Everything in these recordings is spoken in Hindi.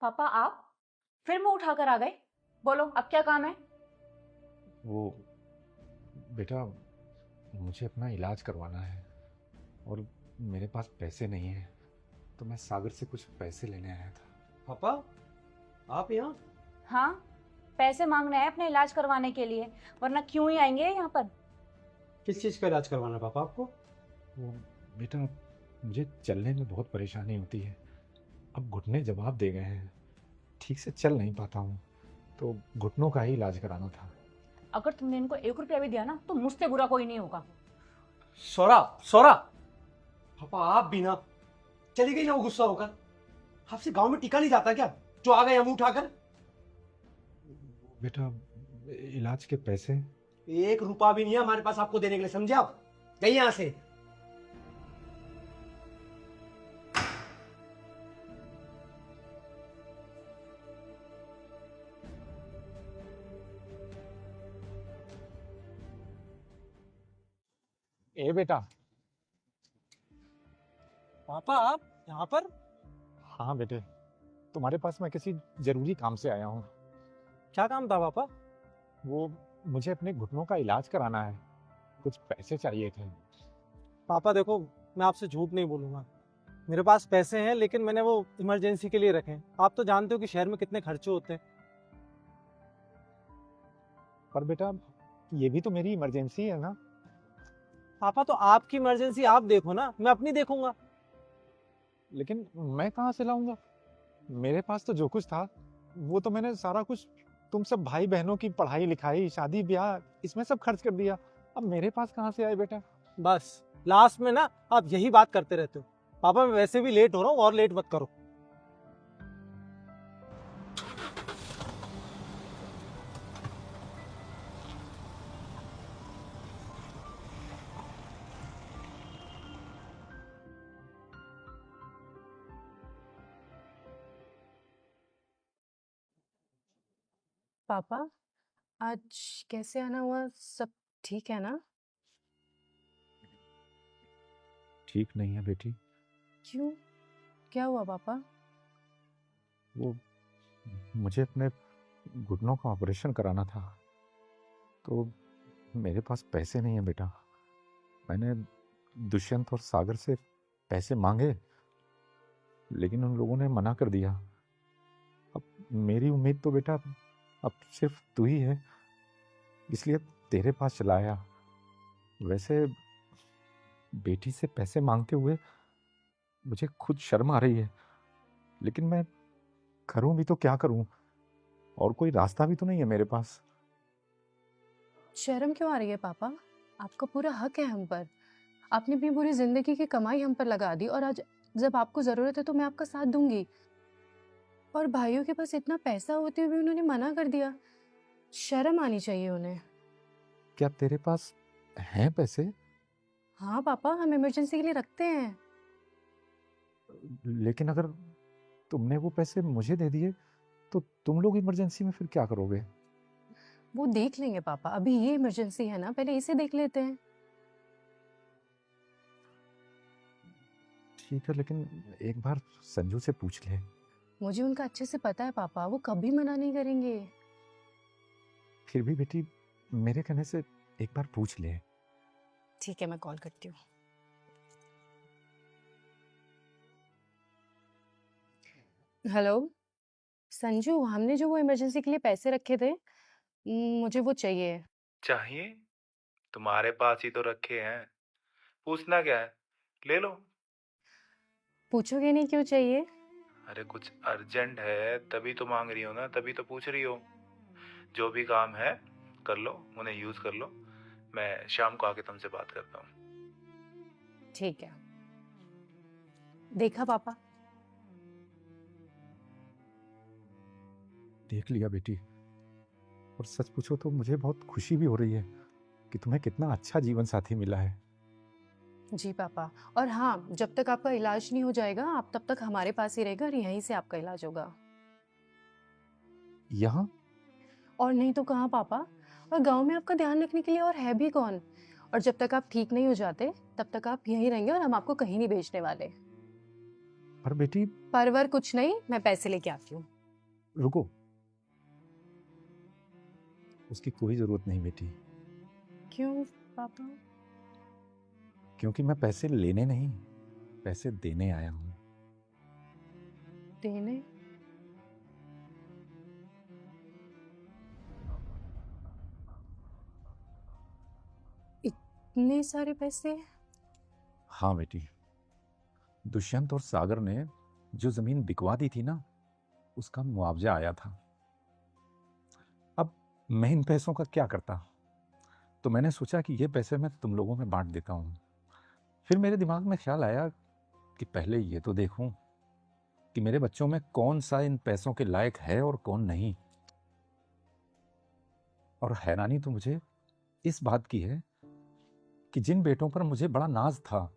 पापा आप फिर मुंह उठाकर आ गए। बोलो अब क्या काम है। वो बेटा, मुझे अपना इलाज करवाना है और मेरे पास पैसे नहीं हैं, तो मैं सागर से कुछ पैसे लेने आया था। पापा आप यहाँ? हाँ, पैसे मांगने आए अपने इलाज करवाने के लिए, वरना क्यों ही आएंगे यहाँ पर। किस चीज़ का इलाज करवाना है पापा आपको? वो बेटा, मुझे चलने में बहुत परेशानी होती है। अब घुटने जवाब दे गए हैं, ठीक से चल नहीं पाता हूँ, तो घुटनों का ही इलाज कराना था। अगर तुमने इनको 1 रुपया भी दिया ना तो मुझसे बुरा कोई नहीं होगा। सौरा सौरा, पापा आप भी ना, चली गई ना वो गुस्सा होकर। आपसे गांव में टिका नहीं जाता क्या, जो आ गए हम उठाकर? बेटा, इलाज के पैसे? 1 रुपया भी नहीं है हमारे पास आपको देने के लिए, समझे आप? गई यहाँ से। ए बेटा। पापा आप यहाँ पर? हाँ बेटे, तुम्हारे पास मैं किसी जरूरी काम से आया हूँ। क्या काम था पापा? वो मुझे अपने घुटनों का इलाज कराना है, कुछ पैसे चाहिए थे। पापा देखो, मैं आपसे झूठ नहीं बोलूंगा, मेरे पास पैसे हैं, लेकिन मैंने वो इमरजेंसी के लिए रखे हैं। आप तो जानते हो कि शहर में कितने खर्चे होते हैं। पर बेटा, ये भी तो मेरी इमरजेंसी है ना। पापा तो आपकी इमरजेंसी आप देखो ना, मैं अपनी देखूंगा। लेकिन मैं कहाँ से लाऊंगा? मेरे पास तो जो कुछ था वो तो मैंने सारा कुछ तुम सब भाई बहनों की पढ़ाई लिखाई शादी ब्याह इसमें सब खर्च कर दिया। अब मेरे पास कहाँ से आए बेटा? बस लास्ट में ना आप यही बात करते रहते हो। पापा मैं वैसे भी लेट हो रहा हूँ, और लेट मत करो। पापा आज कैसे आना हुआ, सब ठीक है ना? ठीक नहीं है बेटी। क्यों, क्या हुआ पापा? वो मुझे अपने घुटनों का ऑपरेशन कराना था, तो मेरे पास पैसे नहीं है बेटा। मैंने दुष्यंत और सागर से पैसे मांगे, लेकिन उन लोगों ने मना कर दिया। अब मेरी उम्मीद तो बेटा अब सिर्फ तू ही है, इसलिए तेरे पास चला आया। वैसे बेटी से पैसे मांगते हुए मुझे खुद शर्म आ रही है, लेकिन मैं करूं भी तो क्या करूं, और कोई रास्ता भी तो नहीं है मेरे पास। शर्म क्यों आ रही है पापा? आपका पूरा हक है हम पर। आपने अपनी पूरी जिंदगी की कमाई हम पर लगा दी, और आज जब आपको जरूरत है तो मैं आपका साथ दूंगी। और भाइयों के पास इतना पैसा होते हुए उन्होंने मना कर दिया। शर्म आनी चाहिए उन्हें। क्या तेरे पास हैं पैसे? हाँ पापा, हम इमरजेंसी के लिए रखते हैं। लेकिन अगर तुमने वो पैसे मुझे दे दिए तो तुम लोग इमरजेंसी में फिर क्या करोगे? वो देख लेंगे पापा, अभी ये इमरजेंसी है ना, पहले इसे देख लेते हैं। ठीक है, लेकिन एक बार संजू से पूछ ले। मुझे उनका अच्छे से पता है पापा, वो कभी मना नहीं करेंगे। फिर भी बेटी, मेरे कहने से एक बार पूछ ले। ठीक है, मैं कॉल करती हूँ। हेलो संजू, हमने जो वो इमरजेंसी के लिए पैसे रखे थे, मुझे वो चाहिए। चाहिए? तुम्हारे पास ही तो रखे हैं, पूछना क्या है, ले लो। पूछोगे नहीं क्यों चाहिए? अरे कुछ अर्जेंट है तभी तो मांग रही हो ना, तभी तो पूछ रही हो। जो भी काम है कर लो, उन्हें यूज कर लो। मैं शाम को आके तुमसे बात करता हूँ। ठीक है। देखा पापा? देख लिया बेटी, और सच पूछो तो मुझे बहुत खुशी भी हो रही है कि तुम्हें कितना अच्छा जीवन साथी मिला है। जी पापा, और हाँ, जब तक आपका इलाज नहीं हो जाएगा आप तब तक हमारे पास ही रहेगा, और यहीं से आपका इलाज होगा। यहाँ? और नहीं तो कहाँ पापा, और गांव में आपका ध्यान रखने के लिए और है भी कौन। और जब तक आप ठीक नहीं हो जाते तब तक आप यहीं रहेंगे, और हम आपको कहीं नहीं भेजने वाले। पर बेटी परवर कुछ नहीं, मैं पैसे लेके आती हूँ। रुको, उसकी कोई जरूरत नहीं बेटी, क्यों पापा? क्योंकि मैं पैसे लेने नहीं, पैसे देने आया हूं। देने? इतने सारे पैसे? हाँ बेटी, दुष्यंत और सागर ने जो जमीन बिकवा दी थी ना, उसका मुआवजा आया था। अब मैं इन पैसों का क्या करता, तो मैंने सोचा कि ये पैसे मैं तुम लोगों में बांट देता हूँ। फिर मेरे दिमाग में ख्याल आया कि पहले ये तो देखूं कि मेरे बच्चों में कौन सा इन पैसों के लायक है और कौन नहीं। और हैरानी तो मुझे इस बात की है कि जिन बेटों पर मुझे बड़ा नाज था,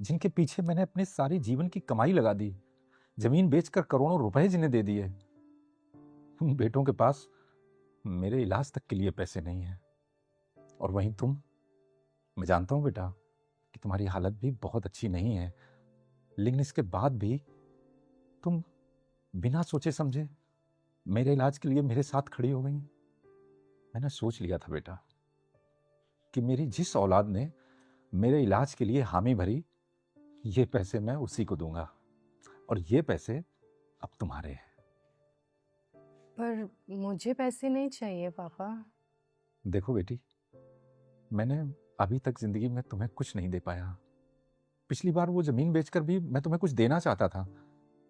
जिनके पीछे मैंने अपने सारी जीवन की कमाई लगा दी, जमीन बेचकर करोड़ों रुपए जिन्हें दे दिए, उन बेटों के पास मेरे इलाज तक के लिए पैसे नहीं हैं। और वहीं तुम, मैं जानता हूं बेटा कि तुम्हारी हालत भी बहुत अच्छी नहीं है, लेकिन इसके बाद भी तुम बिना सोचे समझे मेरे इलाज के लिए मेरे साथ खड़ी हो गई। मैंने सोच लिया था बेटा कि मेरी जिस औलाद ने मेरे इलाज के लिए हामी भरी, ये पैसे मैं उसी को दूंगा, और ये पैसे अब तुम्हारे हैं। पर मुझे पैसे नहीं चाहिए पापा। देखो बेटी, मैंने अभी तक जिंदगी में तुम्हें कुछ नहीं दे पाया। पिछली बार वो जमीन बेचकर भी मैं तुम्हें कुछ देना चाहता था,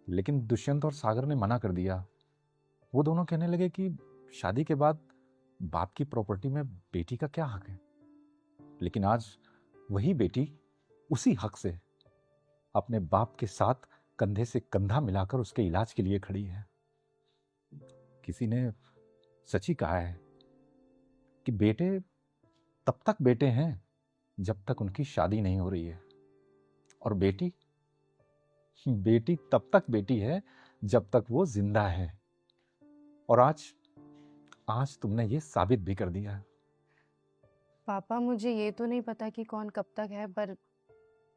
लेकिन दुष्यंत और सागर ने मना कर दिया। वो दोनों कहने लगे कि शादी के बाद बाप की प्रॉपर्टी में बेटी का क्या हक है। लेकिन आज वही बेटी उसी हक से अपने बाप के साथ कंधे से कंधा मिलाकर उसके इलाज के लिए खड़ी है। किसी ने सच ही कहा है कि बेटे तब तक बेटे हैं जब तक उनकी शादी नहीं हो रही है, और बेटी बेटी तब तक बेटी है जब तक वो जिंदा है। और आज तुमने ये साबित भी कर दिया है। पापा मुझे ये तो नहीं पता कि कौन कब तक है, पर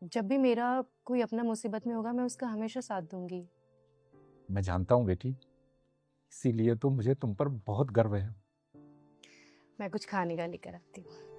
जब भी मेरा कोई अपना मुसीबत में होगा मैं उसका हमेशा साथ दूंगी। मैं जानता हूं बेटी, इसीलिए तो मुझे तुम पर बहुत गर्व है। मैं कुछ खाने का लेकर आती हूँ।